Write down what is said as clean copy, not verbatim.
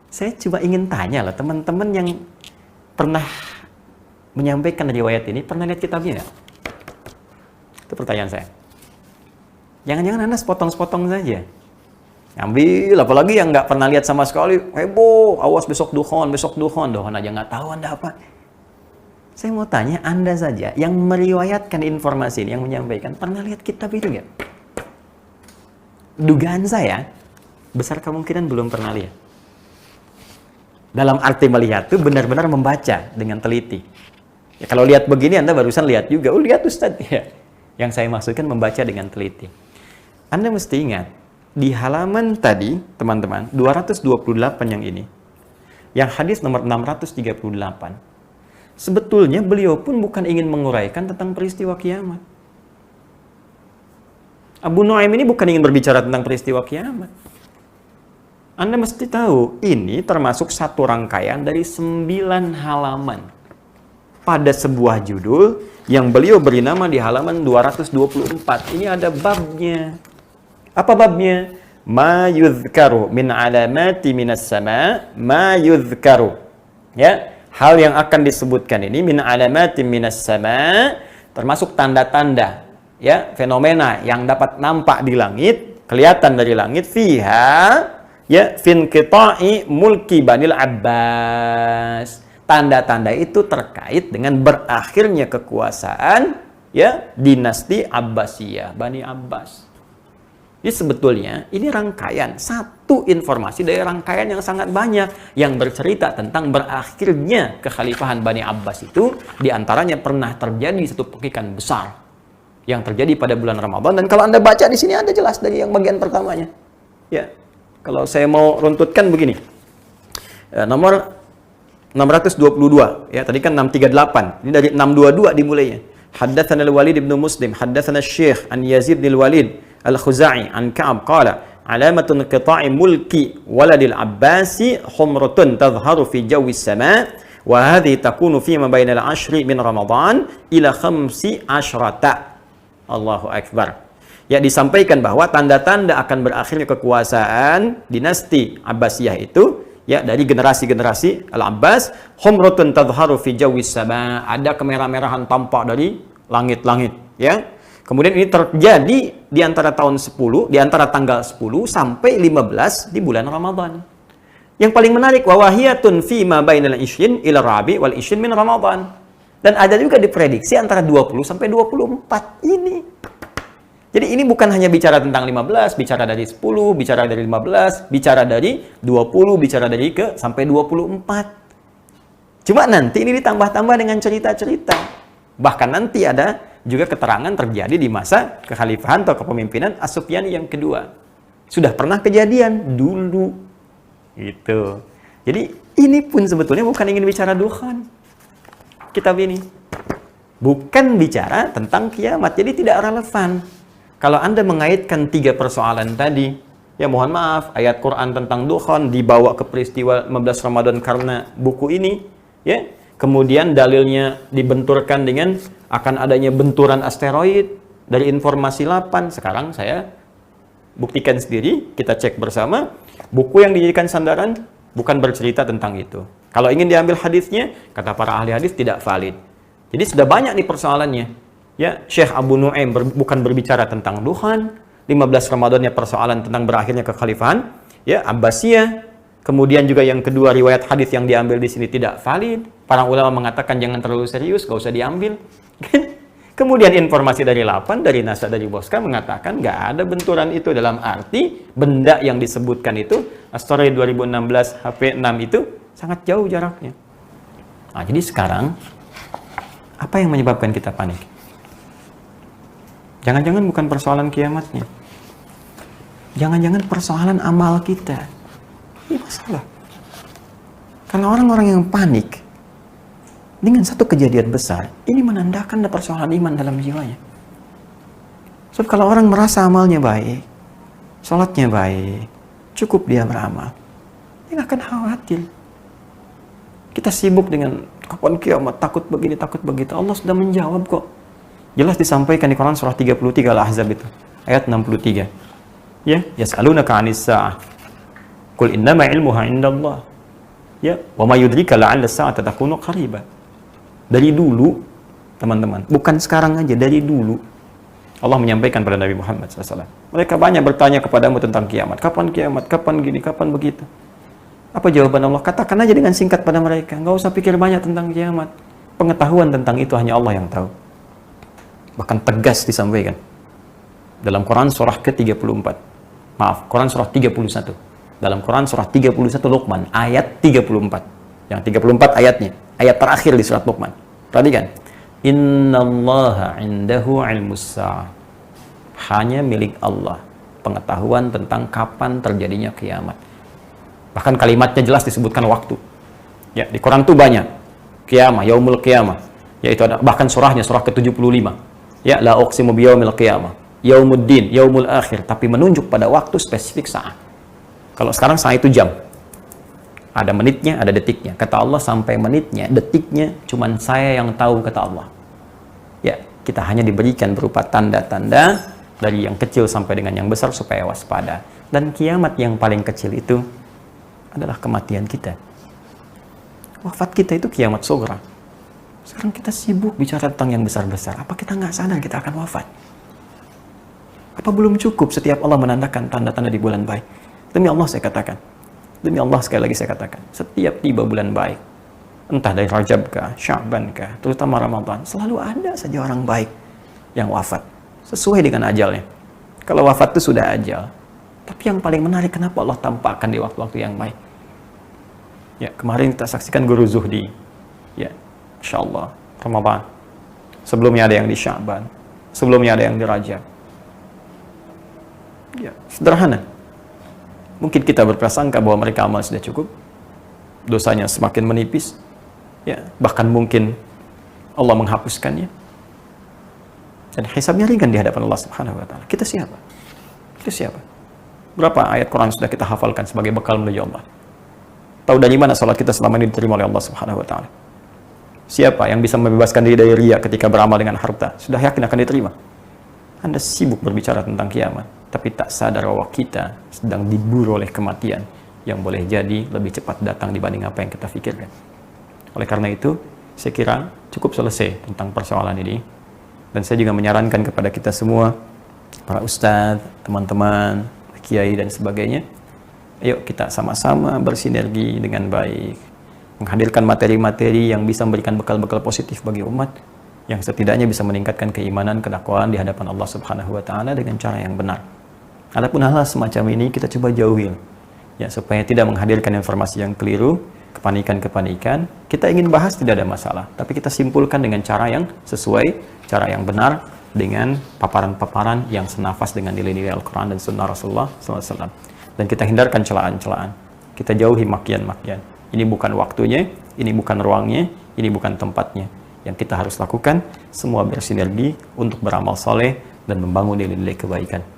Saya coba ingin tanya loh, teman-teman yang pernah menyampaikan riwayat ini, pernah lihat kitabnya nggak? Itu pertanyaan saya. Jangan-jangan Anda sepotong-sepotong saja. Ambil, apalagi yang nggak pernah lihat sama sekali, heboh, awas besok dukhon aja nggak tahu Anda apa. Saya mau tanya, Anda saja yang meriwayatkan informasi ini, yang menyampaikan, pernah lihat kitab itu nggak? Dugaan saya, besar kemungkinan belum pernah lihat. Dalam arti melihat itu benar-benar membaca dengan teliti. Ya, kalau lihat begini, Anda barusan lihat juga. Oh, lihat Ustaz. Ya. Yang saya maksudkan membaca dengan teliti. Anda mesti ingat, di halaman tadi, teman-teman, 228 yang ini, yang hadis nomor 638, sebetulnya beliau pun bukan ingin menguraikan tentang peristiwa kiamat. Abu Nuaim ini bukan ingin berbicara tentang peristiwa kiamat. Anda mesti tahu, ini termasuk satu rangkaian dari 9 halaman pada sebuah judul yang beliau beri nama di halaman 224. Ini ada babnya. Apa babnya? Ma yudhkaru min alamati minas sama ma yudhkaru. Ya, hal yang akan disebutkan ini min alamati minas sama, termasuk tanda-tanda, ya, fenomena yang dapat nampak di langit, kelihatan dari langit, fiha ya fin qita'i mulki Banil Abbas. Tanda-tanda itu terkait dengan berakhirnya kekuasaan ya dinasti Abbasiyah, Bani Abbas. Jadi sebetulnya ini rangkaian, satu informasi dari rangkaian yang sangat banyak yang bercerita tentang berakhirnya kekhalifahan Bani Abbas itu, diantaranya pernah terjadi satu pekikan besar yang terjadi pada bulan Ramadan. Dan kalau Anda baca di sini ada jelas dari yang bagian pertamanya. Ya. Kalau saya mau runtutkan begini, nomor 622, ya tadi kan 638, ini dari 622 dimulainya. Haddatsana al-Walid bin Muslim, haddatsana Syekh an Yazid bin Walid al-Khuzai an Ka'ab qala alamatun qita'i mulki waladil Abbasi humratun tadhharu fi jawi as-sama' wa hadhihi takunu fi ma bainal 'ashri min Ramadan ila 15. Allahu akbar. Ya, disampaikan bahwa tanda-tanda akan berakhirnya kekuasaan dinasti Abbasiyah itu ya dari generasi-generasi Al-Abbas, humratun tadhharu fi jawis sama, ada kemerah-merahan tampak dari langit-langit, ya. Kemudian ini terjadi di antara tahun 10, di antara tanggal 10 sampai 15 di bulan Ramadan. Yang paling menarik, wa wahiyatun fi ma bainal 20 ila rabi wal 20 min Ramadan. Dan ada juga diprediksi antara 20 sampai 24 ini. Jadi ini bukan hanya bicara tentang 15, bicara dari 10, bicara dari 15, bicara dari 20, bicara dari sampai 24. Cuma nanti ini ditambah-tambah dengan cerita-cerita. Bahkan nanti ada juga keterangan terjadi di masa kekhalifahan atau kepemimpinan As-Sufyani yang kedua. Sudah pernah kejadian dulu. Gitu. Jadi ini pun sebetulnya bukan ingin bicara dukhan. Kitab ini. Bukan bicara tentang kiamat. Jadi tidak relevan. Kalau Anda mengaitkan 3 persoalan tadi, ya mohon maaf, ayat Quran tentang dukhan dibawa ke peristiwa 15 Ramadan karena buku ini, ya. Kemudian dalilnya dibenturkan dengan akan adanya benturan asteroid dari informasi 8. Sekarang saya buktikan sendiri, kita cek bersama, buku yang dijadikan sandaran bukan bercerita tentang itu. Kalau ingin diambil hadisnya, kata para ahli hadis tidak valid. Jadi sudah banyak nih persoalannya. Ya, Syekh Abu Nuaim bukan berbicara tentang dukhan, 15 Ramadannya persoalan tentang berakhirnya kekhalifahan, ya, Abbasiyah. Kemudian juga yang kedua, riwayat hadis yang diambil di sini tidak valid. Para ulama mengatakan jangan terlalu serius, gak usah diambil. Kemudian informasi dari 8, dari Nasa, dari Boska mengatakan nggak ada benturan itu, dalam arti benda yang disebutkan itu, asteroid 2016 HP6 itu sangat jauh jaraknya. Nah, jadi sekarang apa yang menyebabkan kita panik? Jangan-jangan bukan persoalan kiamatnya. Jangan-jangan persoalan amal kita. Ini masalah. Karena orang-orang yang panik dengan satu kejadian besar, ini menandakan ada persoalan iman dalam jiwanya. Sebab kalau orang merasa amalnya baik, sholatnya baik, cukup dia beramal, dia nggak akan khawatir. Kita sibuk dengan kapan kiamat, takut begini, takut begitu. Allah sudah menjawab kok. Jelas disampaikan di Quran surah 33 Al-Ahzab itu, ayat 63. Ya, yas'alunaka 'anis sa'ah. Qul innama 'ilmuha 'indallah. Ya, wa may yudrika la'alla as-sa'ata takunu qariba. Dari dulu, teman-teman, bukan sekarang aja, dari dulu Allah menyampaikan pada Nabi Muhammad SAW. Mereka banyak bertanya kepadamu tentang kiamat. Kapan kiamat? Kapan gini? Kapan begitu? Apa jawaban Allah? Katakan aja dengan singkat pada mereka. Nggak usah pikir banyak tentang kiamat. Pengetahuan tentang itu hanya Allah yang tahu. Bahkan tegas disampaikan. Dalam Quran surah ke-34. Maaf, Quran surah 31. Dalam Quran surah 31 Luqman, ayat 34. Yang 34 ayatnya. Ayat terakhir di surat Luqman. Perhatikan. Innallaha indahu ilmus sa'ah. Hanya milik Allah pengetahuan tentang kapan terjadinya kiamat. Bahkan kalimatnya jelas disebutkan waktu. Ya, di Quran itu banyak. Kiamah, yaumul kiamah. Yaitu ada bahkan surahnya surah ke-75. Ya, la uqsimu biyaumil qiyamah, yaumuddin, yaumul akhir, tapi menunjuk pada waktu spesifik saat. Kalau sekarang saat itu jam. Ada menitnya, ada detiknya. Kata Allah sampai menitnya, detiknya cuman saya yang tahu, kata Allah. Ya, kita hanya diberikan berupa tanda-tanda dari yang kecil sampai dengan yang besar supaya waspada. Dan kiamat yang paling kecil itu adalah kematian kita. Wafat kita itu kiamat sughra. Sekarang kita sibuk bicara tentang yang besar-besar. Apa kita nggak sadar kita akan wafat? Apa belum cukup setiap Allah menandakan tanda-tanda di bulan baik? Demi Allah saya katakan. Demi Allah sekali lagi saya katakan. Setiap tiba bulan baik, entah dari Rajab kah, Sya'ban kah, terutama Ramadan, selalu ada saja orang baik yang wafat. Sesuai dengan ajalnya. Kalau wafat itu sudah ajal. Tapi yang paling menarik, kenapa Allah tampakkan di waktu-waktu yang baik? Ya, kemarin kita saksikan Guru Zuhdi. Ya, Insya Allah, Ramadan. Sebelumnya ada yang di Sya'ban. Sebelumnya ada yang di Rajab. Ya, sederhana. Mungkin kita berprasangka bahwa mereka amal sudah cukup. Dosanya semakin menipis. Ya, bahkan mungkin Allah menghapuskannya. Dan hisabnya ringan di hadapan Allah Subhanahu wa taala. Kita siapa? Kita siapa? Berapa ayat Quran sudah kita hafalkan sebagai bekal menuju Allah? Tahu dari mana salat kita selama ini diterima oleh Allah Subhanahu wa taala? Siapa yang bisa membebaskan diri dari riya ketika beramal dengan harta? Sudah yakin akan diterima. Anda sibuk berbicara tentang kiamat, tapi tak sadar bahwa kita sedang diburu oleh kematian yang boleh jadi lebih cepat datang dibanding apa yang kita pikirkan. Oleh karena itu, saya kira cukup selesai tentang persoalan ini. Dan saya juga menyarankan kepada kita semua, para ustadz, teman-teman, kiai dan sebagainya, ayo kita sama-sama bersinergi dengan baik, menghadirkan materi-materi yang bisa memberikan bekal-bekal positif bagi umat, yang setidaknya bisa meningkatkan keimanan, kedakwaan di hadapan Allah Subhanahu wa taala dengan cara yang benar. Adapun hal-hal semacam ini kita coba jauhi, ya, supaya tidak menghadirkan informasi yang keliru, kepanikan-kepanikan. Kita ingin bahas tidak ada masalah, tapi kita simpulkan dengan cara yang sesuai, cara yang benar, dengan paparan-paparan yang senafas dengan nilai-nilai Al-Quran dan Sunnah Rasulullah SAW. Dan kita hindarkan celaan-celaan. Kita jauhi makian-makian. Ini bukan waktunya, ini bukan ruangnya, ini bukan tempatnya. Yang kita harus lakukan, semua bersinergi untuk beramal soleh dan membangun nilai-nilai kebaikan.